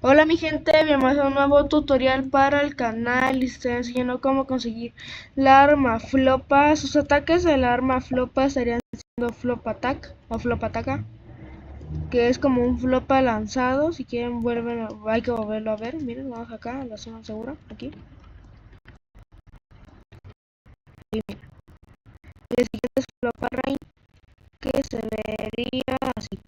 Hola mi gente, bienvenidos a un nuevo tutorial para el canal y estoy enseñando cómo conseguir la arma flopa. Sus ataques de la arma flopa estarían siendo flop attack o flop ataca, que es como un flopa lanzado. Si quieren hay que volverlo a ver. Miren, vamos acá a la zona segura, aquí. Y miren, el siguiente es flopa rain, que se vería así.